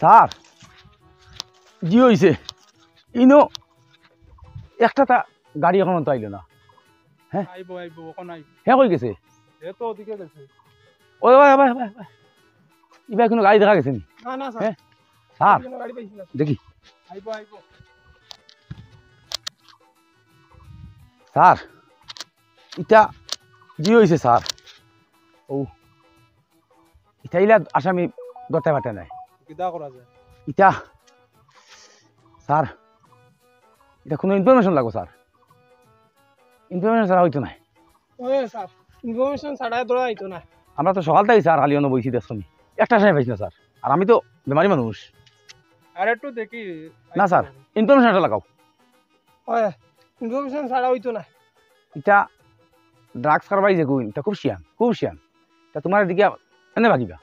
Sir জি হয়েছে ইনো একটা গাড়ি এখন তো আইলো না। হ্যাঁ আইবো আইবো ওখানে আইবো হ্যাঁ কই গেছে এ তো ওদিকে গেছে ওই ভাই ভাই ভাই এবার কোনো গাড়ি দেখা গেছে নি? না না স্যার হ্যাঁ স্যার কোনো গাড়ি পাইছি না দেখি আইবো আইবো স্যার ইটা জি হয়েছে স্যার ও ইটা ইলা আসামি দরতে পাঠে নাই কিদা করা যায় ইটা স্যার এটা কোনো ইনফরমেশন লাগবো স্যার ইনফরমেশন ছাড়া হইতো না ওই স্যার ইনফরমেশন ছাড়া ধরা আইতো না আমরা তো সকাল থেকে স্যার খালি অন্য বইছি দেখছি একটা সময় পাইছি না স্যার আর আমি তো বেমারি মানুষ আর একটু দেখি না স্যার ইনফরমেশনটা লাগাও ওই ইনফরমেশন ছাড়া হইতো না এটা ড্রাগস কারবারি যে গুণ এটা খুব শিয়ান তা তোমার দিকে এনে ভাগিবা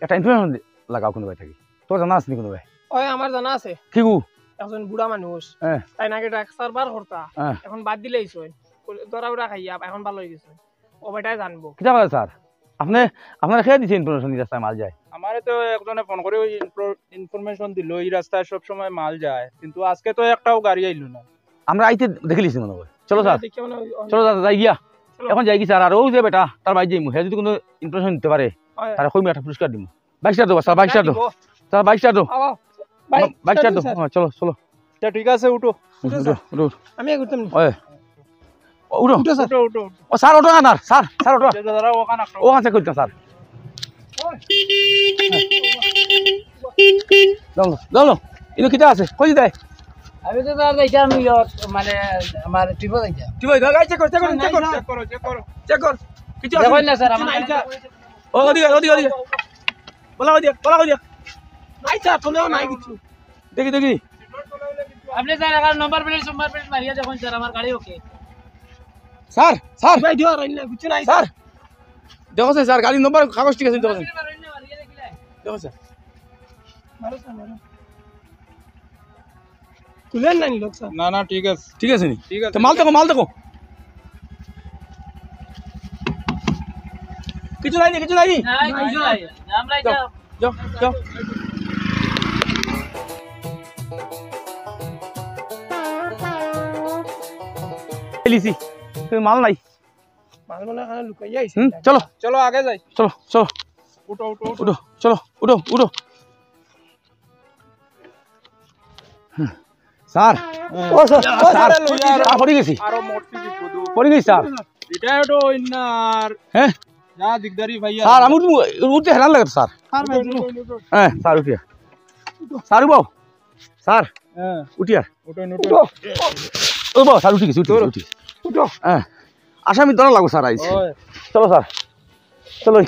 একটা ইনফরমেশন লাগাও কোনো ভাই থাকি তোর জানা আছে নি কোনো ভাই ওই আমার জানা আছে কি গু একজন বুড়া মানুষ হ্যাঁ তাই নাকি ড্রাগস সার্ভার করতা হ্যাঁ এখন বাদ দিলেই সই দরা উড়া খাইয়া এখন ভালো হয়ে গেছে ও বেটাই জানবো কিটা কথা স্যার আপনি আপনারা খেয়ে দিচ্ছে ইনফরমেশন এই রাস্তায় মাল যায় আমারে তো একজনে ফোন করে ওই ইনফরমেশন দিল এই রাস্তায় সব সময় মাল যায় কিন্তু আজকে তো একটাও গাড়ি আইলো না আমরা আইতে দেখে লিছি মনে হয় চলো স্যার দেখি মানে চলো দাদা যাই গিয়া এখন যাই কি স্যার আর ও যে বেটা তার ভাই যাই হে যদি কোনো ইনফরমেশন দিতে পারে তারা কই একটা পুরস্কার দিব 22 টাকা দেবো স্যার 22 টাকা দাও স্যার 22 টাকা দাও 22 টাকা দাও হ্যাঁ চলো চলো আচ্ছা ঠিক আছে উঠো উঠো আমি ঘুরতাম না ওই উঠো উঠো স্যার উঠো উঠো ও স্যার ওঠো না স্যার স্যার ওঠো দাদা ওখানে ও কাছে কইতাম স্যার দাও ইনো কিটা আছে কই দেয় আমি তো তার যাইতাম মানে আমার ট্রিপে যাইতাম তুই ভাই গাড়ি চেক কর চেক কর চেক কর কিছু আছে দেখুন না স্যার আমার ও ওদিকে বলা কই দিয়া আইছা তোলেও নাই কিছু দেখি আপনি স্যার এখন নম্বর প্লেট মারিয়া দেখুন স্যার আমার গাড়ি ওকে স্যার ভাই দিও রাইনা কিছু নাই স্যার দেখো স্যার গাড়ি নম্বর কাগজ ঠিক আছে দেখো স্যার তুলেন নাই লোক স্যার না না ঠিক আছে ঠিক আছে নি ঠিক আছে তো মাল দেখো কিছু নাই আমরা যাও লিসি তুমি মাল নাই মাল মনে হয় লুকাইয়া আইছে চলো চলো আগে যাই চলো উঠো উঠো স্যার ও স্যার পড়ে গেছি আরো মোটটি বিপদু পড়ে গেছি স্যার এটা তো ইন্নার হ্যাঁ যা দিগদারি ভাইয়া স্যার আমি উঠতে হেরান লাগে স্যার হ্যাঁ স্যার উঠিয়া স্যার উবাও স্যার হ্যাঁ উঠিয়া উঠো ও বাবা স্যার উঠি হ্যাঁ আসামি ধরা লাগো স্যার আইস চলো স্যার চলো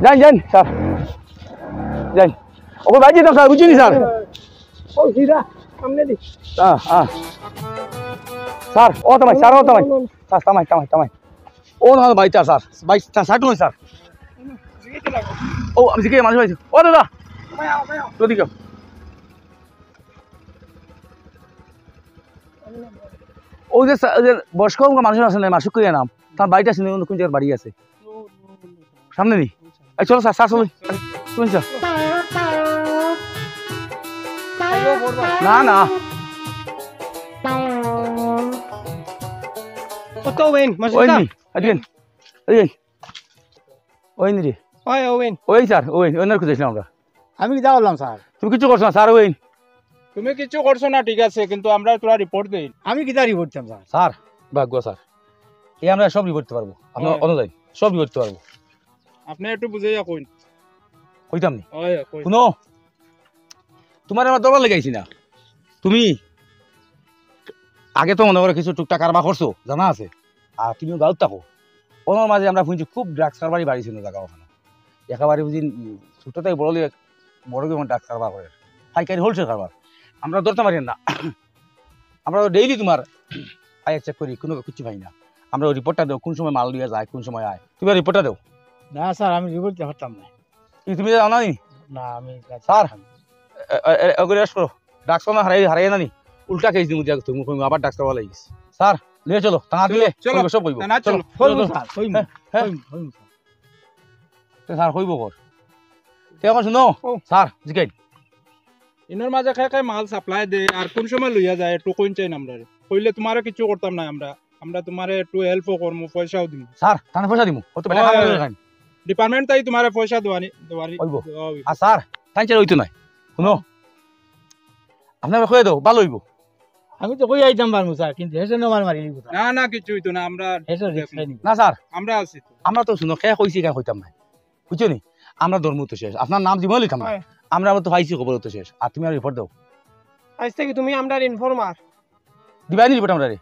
যাই স্যার যাই ওকে বাইরে দাও স্যার বুঝিনি স্যার ও সিধা সামনে দি স্যার ও তামাই স্যার তামাই ও না বাইটা স্যার স্যার নয় স্যার ও আমি শিখে মানুষ পাইছি ও দাদা তো দিকে ও যে বয়স্ক মানুষ আছে না মাসুক করিয়া নাম তার বাড়িটা আছে কোন জায়গার বাড়ি আছে সামনে নি চলো স্যার চলো শুনুন স্যার না কত ওয়েন ওই নি আদিন ওই নি রে ওই ওয়েন ওই স্যার ওই ওনার খুঁজেছিলাম আমরা আমি কি যাওয়ালাম স্যার তুমি কিছু করছো না স্যার ওই তুমি কিছু করছো না ঠিক আছে কিন্তু আমরা তোরা রিপোর্ট দেই আমি কি দাঁড়িয়ে পড়তাম স্যার স্যার ভাগ্য স্যার এই আমরা সব রিপোর্ট করতে পারবো আপনার অনুযায়ী সব রিপোর্ট করতে পারবো আপনি একটু বুঝাইয়া কইন কইতাম নি ওই কই শুনো তোমার আমার দরবার লেগাইছি না তুমি আগে তো মনে করো কিছু টুকটাক কারবার করছো জানা আছে আর তুমিও গাঁত থাকো ওনার মাঝে আমরা শুনছি খুব ড্রাগস কারবারই বাড়িছিল জায়গা ওখানে একেবারে বুঝি ছোটো থেকে বড় ড্রাগস কারবার করে পাইকারি হোলসেল কারবার আমরা ধরতে পারি না আমরা ডেইলি তোমার আয় চেক করি কোনো কিছু পাই না আমরা ওই রিপোর্টটা দেও কোন সময় মাল দিয়ে যায় কোন সময় আয় তুমি রিপোর্টটা দেও না স্যার আমি রিপোর্ট করতাম না তুমি জানো না না আমি স্যার ওগুলো রেস্ট করো ড্রাগস না হারাই না নি উল্টা কেস দিমু দিয়া তুমি আবার ড্রাগস করবা লাগিস স্যার নিয়ে চলো টাকা দিলে সব কইব না চলো স্যার কইব কর তে আমার শুনো স্যার জিগাই ইনোর মাঝে খাই খাই মাল সাপ্লাই দে আর কোন সময় লইয়া যায় একটু কইন চাই আমরা কইলে তোমারে কিছু করতাম না আমরা তোমারে একটু হেল্পও করবো পয়সাও দিব স্যার তাহলে পয়সা দিমু কত বেটা হয়, কাম হয়। করে খান ডিপার্টমেন্ট তাই তোমারে পয়সা দেওয়ানি হইব। আর স্যার তাই চাই হইতো নাই শুনো আপনার কয়ে দাও ভালো হইব আমি তো কই আইতাম পারমু স্যার কিন্তু হেসে নমার মারিলি কথা না না কিছু হইতো না আমরা হেসে রিস্ক নাই না স্যার আমরা আছি তো। আমরা তো শুনো খেয়ে কইছি কেন কইতাম না বুঝছো নি আমরা ধর্ম তো শেষ আপনার নাম জীবন লিখাম না হয়। আমরা তো পাইছি খবর তো শেষ আর তুমি আর রিপোর্ট দাও আজ থেকে তুমি আমরার ইনফরমার। দিবাই নি রিপোর্ট আমরা রে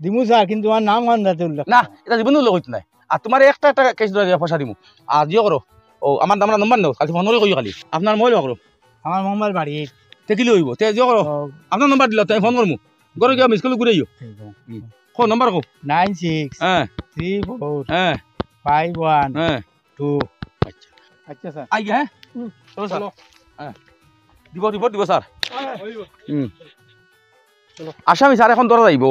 দিমু স্যার কিন্তু আমার নাম আন্দাতে উল্লেখ না এটা জীবন লোক হইতো নাই আর তোমার একটা একটা কেস ধরে পয়সা দিমু আর জিও করো ও আমার আমরা নম্বর নাও কালকে ফোন করে কইও খালি আপনার মোবাইল করো আমার মোবাইল বাড়ি তে কিলো হইব তে জিও করো আপনার নম্বর দিল তাই ফোন করমু গরো গিয়া মিস কল ঘুরে আইও কো নম্বর কো 96 হ্যাঁ 34 হ্যাঁ 51 হ্যাঁ 2 আচ্ছা স্যার আই হ্যাঁ চলো স্যার হ্যাঁ দিব রিপোর্ট দিব স্যার আসামি স্যার এখন ধরা যাইব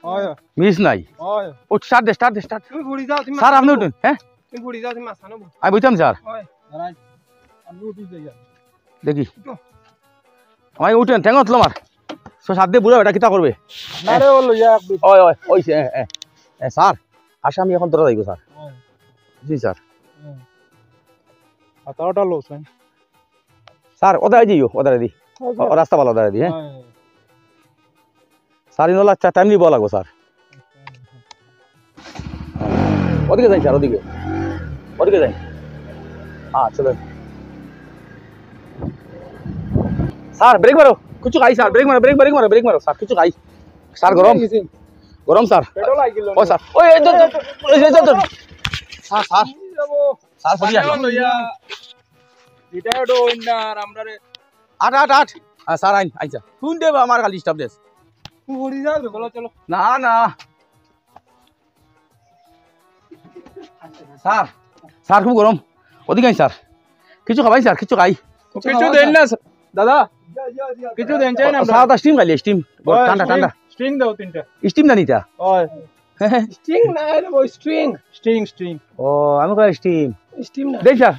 হয় মিস নাই হয় ও start they start they start তুমি ঘুরি যাও তুমি স্যার আপনি উঠুন হ্যাঁ তুমি ঘুরি যাও তুমি মাছ আনো। আই বইতাম স্যার হয় আমি উঠি যাই দেখি আমি উঠেন ঠেঙ্গ উঠলো আমার সো সাত দিয়ে বুড়া এটা কিতা করবে আরে ও লইয়া ওই ওই ওইছে স্যার আসামি এখন ধরা যাইব স্যার জি স্যার আতাওটা লস হয় স্যার ওদারে যাইও ওদারে দি ও রাস্তা ভালো ওদারে দি হ্যাঁ স্যার ইনলা টাইম নিব লাগবো স্যার ওদিকে যাই স্যার ওদিকে ওদিকে যাই হ্যাঁ চলো স্যার ব্রেক মারো কিছু খাই স্যার ব্রেক মারো ব্রেক ব্রেক মারো ব্রেক মারো স্যার কিছু খাই স্যার গরম গরম স্যার পেট্রোল লাগিল ও স্যার ওই স্যার স্যার স্যার ফরি লইয়া রিটায়ার্ড হইন না আর আমরা রে আট আট আট স্যার আইন আইসা শুন দেব আমার খালি স্টাফ দেশ তুই ঘুরি যাও চলো চলো না না স্যার স্যার খুব গরম ওদিকে আইন স্যার কিছু খাবাই স্যার কিছু খাই কিছু দেন না দাদা কিছু দেন চাই না আমরা স্যার স্টিম খালি স্টিম ঠান্ডা ঠান্ডা স্ট্রিং দাও তিনটা স্টিম না নিতা হয় স্ট্রিং না রে বই স্ট্রিং স্ট্রিং স্ট্রিং ও আমি কই স্টিম স্টিম না দেন স্যার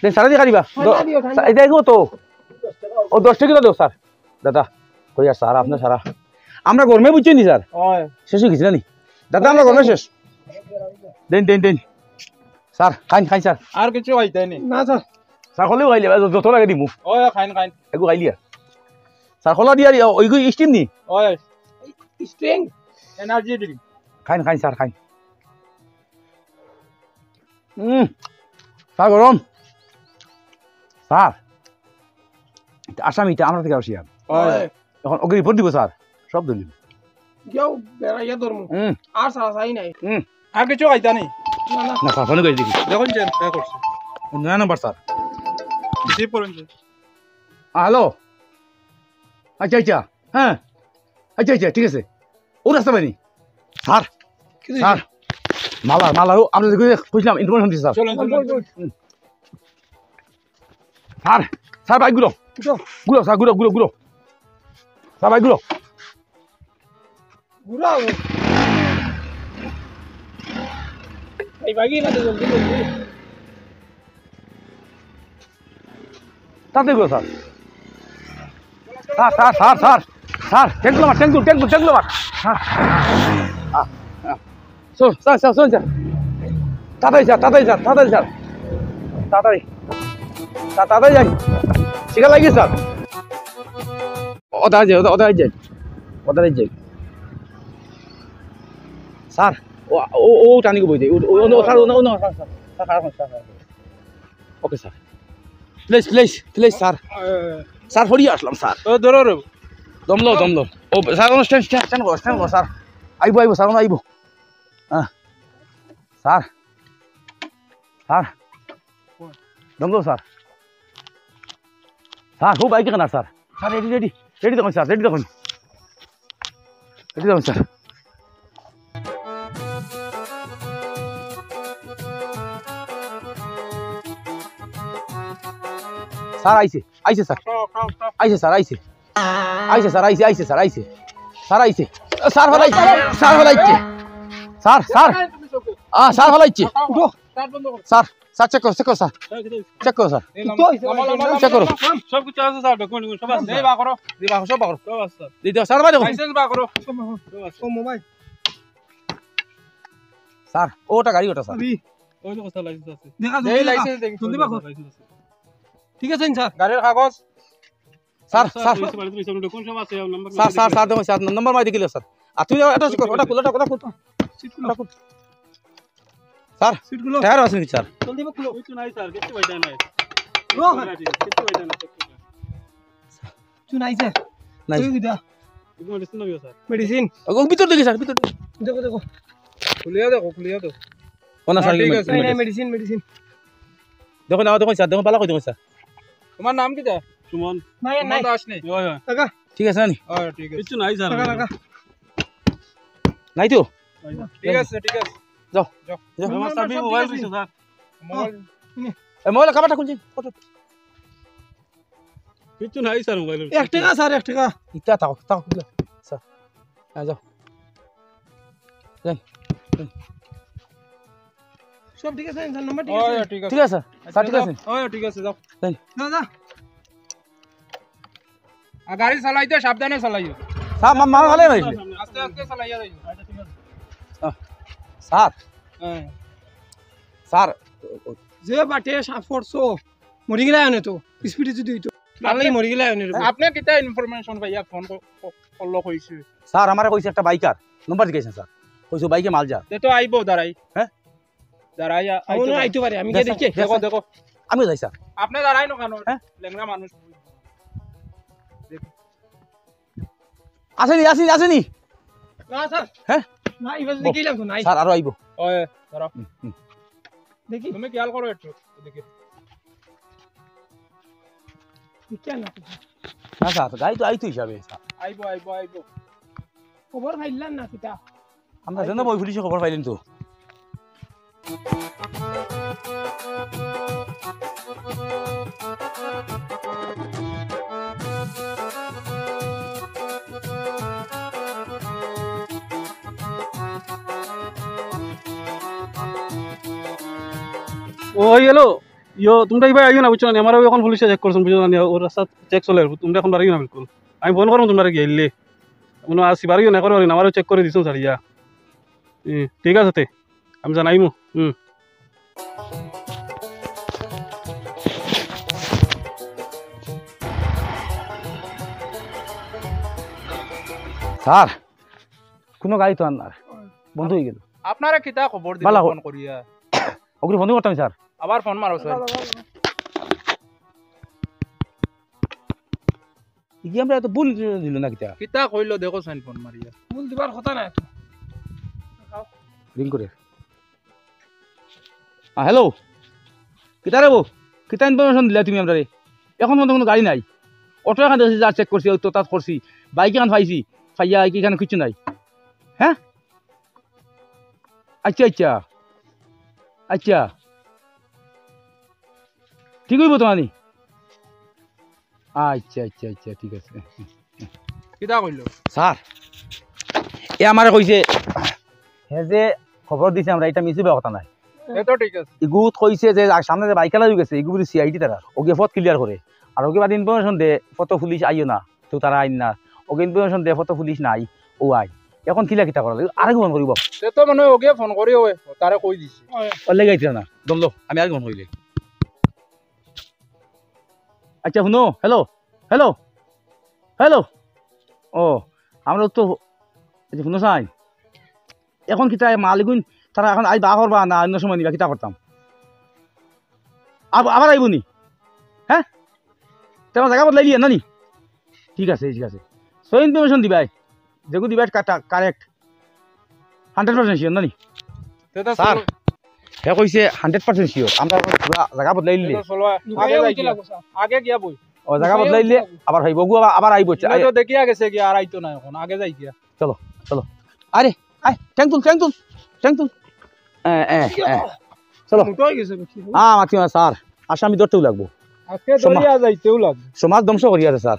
দেন স্যার দিয়ে কাটিবা ঠান্ডা দিও, ঠান্ডা। এটা এগো তো ও 10 টাকা দাও স্যার দাদা কই আর স্যার আপনার সারা আমরা গরমে বুঝছেন নি স্যার হয় শেষ হয়ে গেছে না নি দাদা আমরা গরমে শেষ দেন দেন দেন স্যার খাইন খাইন স্যার আর কিছু আইতাই নি না স্যার স্যার হলেও খাইলে যত লাগে দিমু হয় খাইন খাইন এগো খাইলি আর স্যার হলা দিয়া ওইগো স্টিম নি হয় স্ট্রিং এনার্জি ড্রিঙ্ক খাইন খাইন স্যার খাইন স্যার গরম স্যার আসামিটা আমরা থেকে আসি আর হয় এখন ওকে রিপোর্ট দিব স্যার সব দলিল কেউ বেড়াইয়া ধরমু আর সারা চাই নাই। আর কিছু আইতা নি না না না স্যার ফোন করে দেখি দেখুন যে কে করছে নয়া নাম্বার স্যার রিসিভ করুন যে হ্যালো আচ্ছা আচ্ছা হ্যাঁ আচ্ছা আচ্ছা ঠিক আছে ও রাস্তা পাইনি স্যার স্যার মালার মালার আপনি বুঝলাম ইনফরমেশন দিচ্ছি স্যার চলুন চলুন স্যার স্যার বাইক গুলো গুলো স্যার গুলো গুলো গুলো স্যার বাইক গুলো ঘুরাও এই বাগি না তো জলদি জলদি তাতে গুলো sir sir sir sir sir sir ট্যাঙ্কুলো মার ট্যাঙ্কুল ট্যাঙ্কুল ট্যাঙ্কুলো মার হ্যাঁ শোন স্যার স্যার শোন স্যার তাড়াতাড়ি স্যার তাড়াতাড়ি স্যার তাড়াতাড়ি স্যার তাড়াতাড়ি স্যার তাড়াতাড়ি যাই শিখা লাগিয়ে স্যার ও দাঁড়াই যাই ও দাঁড়াই যাই ও দাঁড়াই যাই স্যার ও ও ও টানি বই যাই ও স্যার ও না sir sir sir okay sir please please please sir sir ফরিয়ে আসলাম স্যার ও ধরো রে দমলো দমলো ও স্যার স্ট্যান্ড স্ট্যান্ড স্ট্যান্ড করো স্যার আইবো আইবো স্যার আইবো হ্যাঁ স্যার স্যার দমলো স্যার স্যার খুব বাইকে কেনা sir sir ready ready ready দেখুন স্যার রেডি দেখুন রেডি দেখুন স্যার স্যার আইছে আইছে স্যার আইছে স্যার আইছে আইছে স্যার আইছে আইছে স্যার আইছে স্যার আইছে স্যার ফলাইছে স্যার ফলাইছে স্যার স্যার স্যার ফলাইছে স্টার্ট বন্ধ কর স্যার স্যার চেক করো স্যার চেক করো স্যার চেক করো সব কিছু আছে স্যার ডকুমেন্ট সব আছে এই বা করো দিবা সব বাকর সব আছে দি দাও স্যার ভাই দেখো লাইসেন্স বা করো ও মোবাইল স্যার ওটা গাড়ি ওটা স্যার ওই তো কথা লাইসেন্স আছে দেখা এই লাইসেন্স দেখি জলদি বা কর। লাইসেন্স আছে ঠিক আছে স্যার গাড়ির কাগজ স্যার স্যার কোন সব আছে নাম্বার স্যার স্যার স্যার দেখো স্যার নম্বর মাই দেখিলে স্যার আর তুই এটা চেক করো ওটা খুলো ওটা খুলো স্যার সিট গুলো টায়ার আছে নাকি স্যার জলদি বা খুলো কিছু নাই স্যার কিছু বাইটা নাই ও কিছু বাইটা নাই তুই নাই স্যার নাই তুই কিটা এগুলো মেডিসিন নাও স্যার মেডিসিন ও ভিতর দেখি স্যার ভিতর দেখো দেখো খুলিয়া দেখো কোনা স্যার ঠিক আছে। নাই নাই মেডিসিন মেডিসিন দেখো না দেখো স্যার দেখো পালা কই দেখো স্যার তোমার নাম কি দা সুমন নাই নাই দাস নেই ওই ওই টাকা ঠিক আছে নানি ঠিক আছে কিছু নাই স্যার টাকা টাকা নাই তো ঠিক আছে যাও যাও যাও আমার সবই মোবাইল দিছো স্যার মোবাইল এ মোবাইল কাবাটা খুলছি ফটো কিছু নাই স্যার মোবাইল 1 টাকা স্যার 1 টাকা ইটা তাও তাও খুলে স্যার হ্যাঁ যাও যাই সব ঠিক আছে স্যার নাম্বার ঠিক ওই আছে ঠিক আছে ঠিক আছে স্যার ঠিক আছে ওই ঠিক আছে যাও না না আর গাড়ি চালাইতে সাবধানে চালাইও স্যার মা ভালো নাইলে আস্তে আস্তে চালাইয়া যাইও স্যার হ্যাঁ স্যার যে বাটে সাফরছো মরি গেলা আনে তো স্পিডে যদি হইতো ভালোই মরি গেলা আনে আপনি কিটা ইনফরমেশন ভাইয়া ফোন করলো কইছে স্যার আমারে কইছে একটা বাইকার নম্বর দিয়েছেন স্যার কইছো বাইকে মাল যা তে তো আইবো দাঁড়াই হ্যাঁ দাঁড়াই আমি আইতো পারে আমি কে দেখি দেখো দেখো আমিও যাই স্যার আপনি দাঁড়াই না কেন হ্যাঁ? লেংরা মানুষ আসেনি আসেনি আসেনি না স্যার হ্যাঁ না ইবাজ দেখিলাম তো নাই স্যার আরো আইবো ওই দাঁড়াও দেখি তুমি খেয়াল করো একটু এদিকে কেন না না স্যার গাড়ি তো আইতো হিসাবে স্যার আইবো খবর পাইলাম না কিটা আমরা জানো বই পুলিশে খবর পাইলেন তো ও হলো ইয়ো তোমরা এবার আইও না বুঝছো না আমারও এখন পুলিশে চেক করছেন বুঝছো না ওর রাস্তা চেক চলে তোমরা এখন বাড়িও না বিলকুল আমি ফোন করবো তোমরা গিয়ে এলে মনে আসি বাড়িও না করো না আমারও চেক করে দিছো স্যার ইয়া ঠিক আছে তে আমি জানাইমু স্যার কোনো গাড়ি তো আনার বন্ধ হয়ে গেল আপনারা কিটা খবর দিন বালা ফোন করিয়া ওগুলো বন্ধ করতাম স্যার আবার ফোন মারো স্যার কি আমরা এত ভুল দিল না কিতা কিটা কইলো দেখো সাইন ফোন মারিয়া ভুল দিবার কথা না রিং করে হ্যালো কিতা রে বউ কিতা ইনফরমেশন দিলা তুমি আমরা এখন মতো কোনো গাড়ি নাই অটো এখান যা চেক করছি তো তাত করছি বাইক এখান পাইছি পাইয়া এখানে কিছু নাই হ্যাঁ আচ্ছা আচ্ছা আচ্ছা ঠিক হইব তো মানি আচ্ছা আচ্ছা আচ্ছা ঠিক আছে কিটা কইলো স্যার এ আমারে কইছে হে যে খবর দিছে আমরা এটা মিছিবে কথা নাই এতো ঠিক আছে ইগুত কইছে যে সামনে যে বাইক লাগি গেছে ইগু বলি সিআইডি তারা ওকে ফটো ক্লিয়ার করে আর ওকে বাদ ইনফরমেশন দে ফটো পুলিশ আইও না তো তারা আইন না ওকে ইনফরমেশন দে ফটো পুলিশ নাই ও আই এখন কিলা কিতা করা লাগে আরেক ফোন করিব তে তো মনে হয় ওকে ফোন করি ওই তারে কই দিছে ও লেগাইছে না দমলো আমি আরেক ফোন করিলে আচ্ছা শুনো হ্যালো হ্যালো হ্যালো ও আমরা তো শুনো চাই এখন কিতা মালিগুন তারা এখন আই বা করবা না অন্য সময় নিবা কিতা করতাম আবার আইব নি হ্যাঁ তোমার জায়গা বদলাই দিয়ে না নি ঠিক আছে সো ইনফরমেশন দিবাই যেগু দিবাই কারেক্ট 100% শিওর না নি তে তো স্যার হে কইছে 100% শিওর আমরা পুরা জায়গা বদলাই দিলে চলো আগে গিয়া বই ও জায়গা বদলাই দিলে আবার হইব গু আবার আইব তো দেখিয়া গেছে কি আর আইতো না এখন আগে যাই গিয়া চলো আরে আয় ট্যাঙ্ক তুল চলো মোটো হয়ে গেছে মাতি স্যার আসামি ধরতেও লাগবো আজকে দরিয়া যাইতেও লাগবে সমাজ ধ্বংস করি আছে স্যার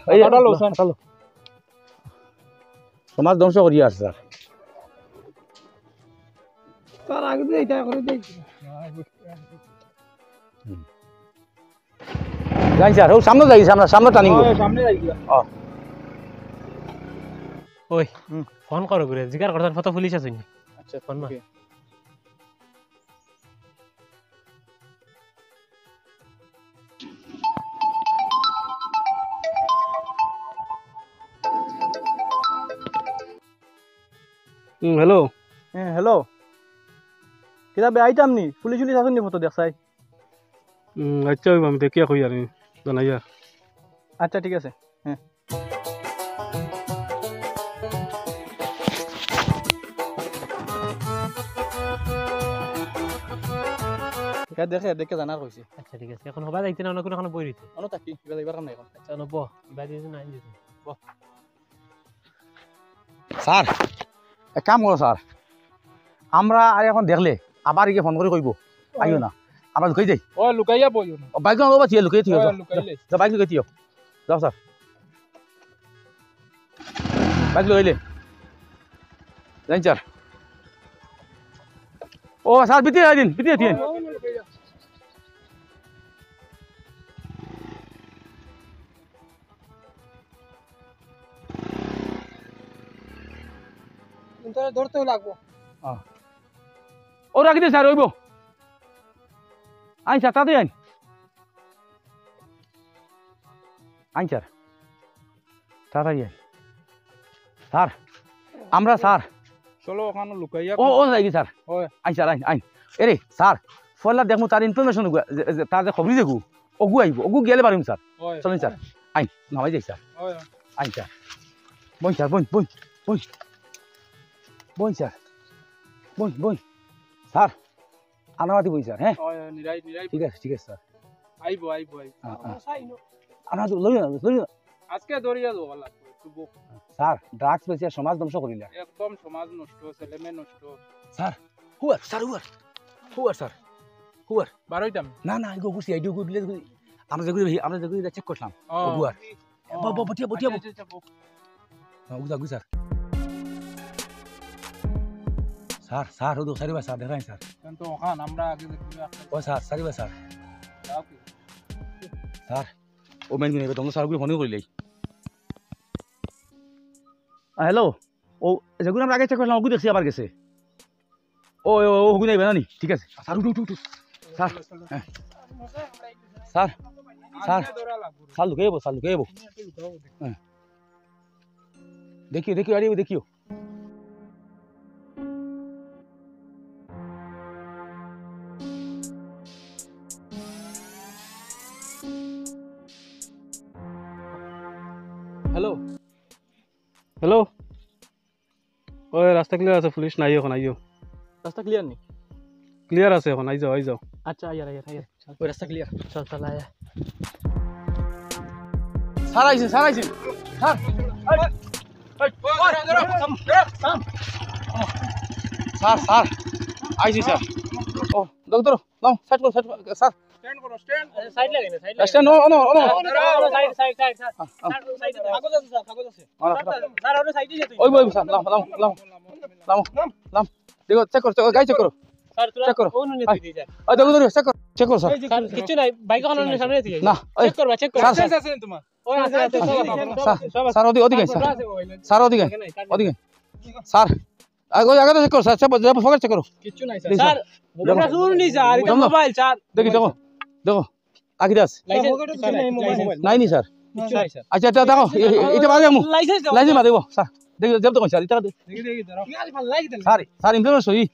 সমাজ ধ্বংস করি আছে স্যার তার আগে দিয়ে এটা করে দেখি যাই স্যার ও সামনে যাই আমরা সামনে টানিং সামনে যাই গিয়া ওই ফোন করো ঘুরে জিগার করতাম ফটো পুলিশ আছে নি আচ্ছা ফোন মা হ্যালো হ্যাঁ হ্যালো কিতাবে আইতাম নি পুলিশ পুলিশ আসেন নি ফটো দেখছাই আচ্ছা ওই আমি দেখিয়া কই আর জানাইয়া আচ্ছা ঠিক আছে হ্যাঁ দেখে দেখে জানার কইছে আচ্ছা ঠিক আছে এখন হবা যাইতে না অন্য কোনো বই রইতে অন থাকি কিবা যাইবার কাম নাই এখন আচ্ছা নব বাড়ি নাই দিতে স্যার এক কাম করো স্যার আমরা আর এখন দেখলে আবার গিয়ে ফোন করে কইব আইও না আমরা লুকাই যাই ও লুকাইয়া বইও না বাইক লবা থিয়ে লুকাই থিও লুকাইলে যাও বাইক লুকাই থিও যাও স্যার বাইক লুকাইলে যাই স্যার ও স্যার বিতে আইদিন বিতে থিয়েন ধরতেও লাগবো ও রাখি দে স্যার ওইব আইন স্যার তাড়াতাড়ি আইন আইন স্যার তাড়াতাড়ি আইন স্যার আমরা স্যার চলো ওখানে লুকাইয়া ও ও যাই স্যার ওই আইন স্যার আইন আইন এরে স্যার ফলা দেখমু তার ইনফরমেশন তার যে খবর দেখু অগু আইব অগু গেলে পারিম স্যার ওই চলেন স্যার আইন নামাই যাই স্যার ওই আইন স্যার বই স্যার বই বই বই বই স্যার বই বই স্যার আনামাতি বই স্যার হ্যাঁ ওই নিরাই নিরাই ঠিক আছে স্যার আইবো আইবো হ্যাঁ হ্যাঁ আনামাতি লই না আজকে দরিয়া দেওয়া লাগবে একটু স্যার ড্রাগস বেশি সমাজ ধ্বংস করিলা একদম সমাজ নষ্ট ছেলেমেয়ে নষ্ট স্যার হুয়ার স্যার হুয়ার স্যার হুয়ার বারোইতাম না না এগো গুছি আইডিও গো দিলে আমরা যেগুলো চেক করলাম হুয়ার বটিয়া বটিয়া উগা গু স্যার স্যার স্যার ও সারিবা স্যার দেখাই স্যার কিন্তু ওখান আমরা আগে দেখি ও স্যার সারিবা স্যার স্যার ও মেন গুনে তোমরা স্যার গুলো ফোন করিলাই হ্যালো ও যেগুলো আমরা আগে চেক করলাম ওগু দেখছি আবার গেছে ও ও ওগু নাই বেনানি ঠিক আছে স্যার উঠু স্যার হ্যাঁ স্যার স্যার স্যার লুকে যাবো হ্যাঁ দেখিও আরে দেখিও হ্যালো হ্যালো ওই রাস্তা ক্লিয়ার আছে পুলিশ নাই এখন আইও রাস্তা ক্লিয়ার নি ক্লিয়ার আছে এখন আই যাও আচ্ছা আইয়ার ওই রাস্তা ক্লিয়ার চল চল আয়া স্যার আইছেন স্যার স্যার আইছি স্যার ও ডক্টর নাও সাইড করো স্যার স্ট্যান্ড করো স্ট্যান্ড সাইড লাগে না সাইড স্ট্যান্ড নো সাইড কাগজ আছে স্যার ওরে সাইডে যেতে ওই স্যার নাম দেখো চেক করো গাই চেক করো স্যার তোরা চেক করো কোন নিতে দিই স্যার ওই দেখো চেক করো স্যার স্যার কিছু নাই বাইক হলো না সামনে দিয়ে না ওই চেক করবা স্যার লাইসেন্স আছে তোমার ওই আছে স্যার ওদিকে স্যার ওদিকে স্যার আগে চেক করো স্যার ফোকাস চেক করো কিচ্ছু নাই স্যার ওটা শুনুন নি স্যার এটা মোবাইল স্যার দেখো আগে দাস নাই নি স্যার আচ্ছা দেখো এটা বাজে মু লাইসেন্স লাইসেন্স মা দেবো স্যার দেখো দেব তো স্যার এটা দেখি দাঁড়াও স্যার ইমপ্লিমেন্ট হই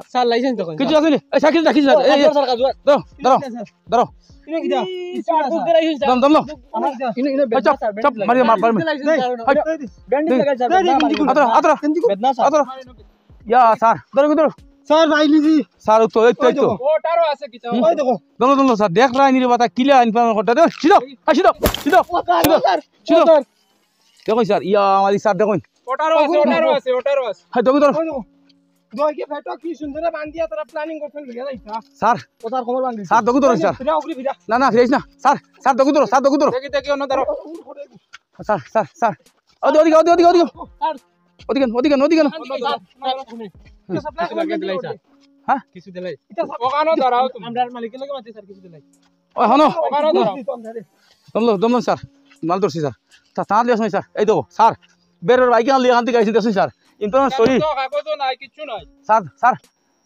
স্যার লাইসেন্স দেখুন কিছু আছে নি এই সাইকেল রাখি স্যার এই স্যার কাজ দাঁড়াও ইনে কি দাও দম চপ মারি মার আতরা ইয়া স্যার ধরো স্যার আইলিজি স্যার তো এই তো ওটারও আছে কিছু ওই দেখো দম স্যার দেখ লাই নি বাতা কিলা ইনফরমেশন করতে দাও সিধা দেখো স্যার ইয়া আমাদের স্যার দেখো ওটারও আছে হাই ধরো দইকে ফেটো কি সুন্দর বান্ধিয়া তোরা প্ল্যানিং করছেন লিয়া যাইতা স্যার ও স্যার খবর বান্ধি স্যার দেখো স্যার তোরা ওগরি ভিড়া না ফিরেছ না স্যার দেখো দেখি অন্য দাঁড়াও স্যার ওদিকে হ্যাঁ? কিছু দিলাই ওখানো দাঁড়াও তুমি আমরা মালিকের লগে মাতি স্যার কিছু দিলাই ও হনো ওখানো দাঁড়াও দমদম স্যার মাল ধরছি স্যার তাঁত লিয়ে আসুন স্যার এই দেখো স্যার বেরোর বাইকে লিয়ে আনতে গাইছি দেখুন স্যার ইন্টারনেট সরি কাগজও নাই কিছু নাই স্যার স্যার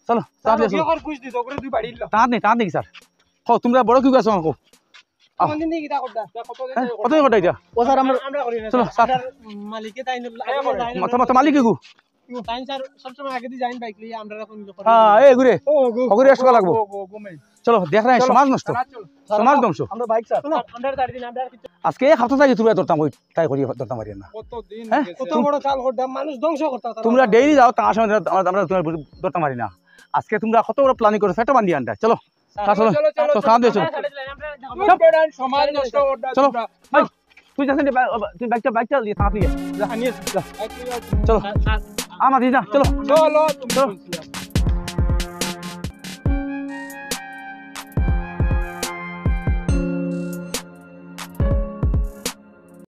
চলো তাঁত লিয়ে আসুন খুশ দিত ওরে দুই বাড়ি দিল তাঁত নেই কি স্যার কো তোমরা বড় কি আছো আমাকে কোন দিন কি তা করতা কত কথা এটা ও স্যার আমরা আমরা করি না চলো স্যার মালিকে তাই তোমার মালিক কি তাই স্যার সবসময় আগে দিয়ে যাইন বাইক লিয়ে আমরা এখন হ্যাঁ এই ঘুরে ঘুরে আসবা লাগবো চলো দেখ না সমাজ নষ্ট সমাজ ধ্বংস আমরা বাইক স্যার আমরা দাঁড়িয়ে দিন আমরা কিছু আজকে এক হপ্তাহ থেকে তোমরা ধরতাম ওই তাই করি ধরতাম পারি না কতদিন হ্যাঁ? কত বড় চাল করতাম মানুষ ধ্বংস করতা তোমরা ডেইলি যাও তার সময় আমরা তোমার ধরতাম পারি না আজকে তোমরা কত বড় প্ল্যানিং করে সেটা বান্ধি আনটা চলো চলো চলো সাথ দিয়ে চলো সমাজ নষ্ট করতে চলো ভাই তুই যাচ্ছেন তুই বাইকটা নিয়ে তাড়াতাড়ি যা চলো আমার দিদি না চলো চলো তুমি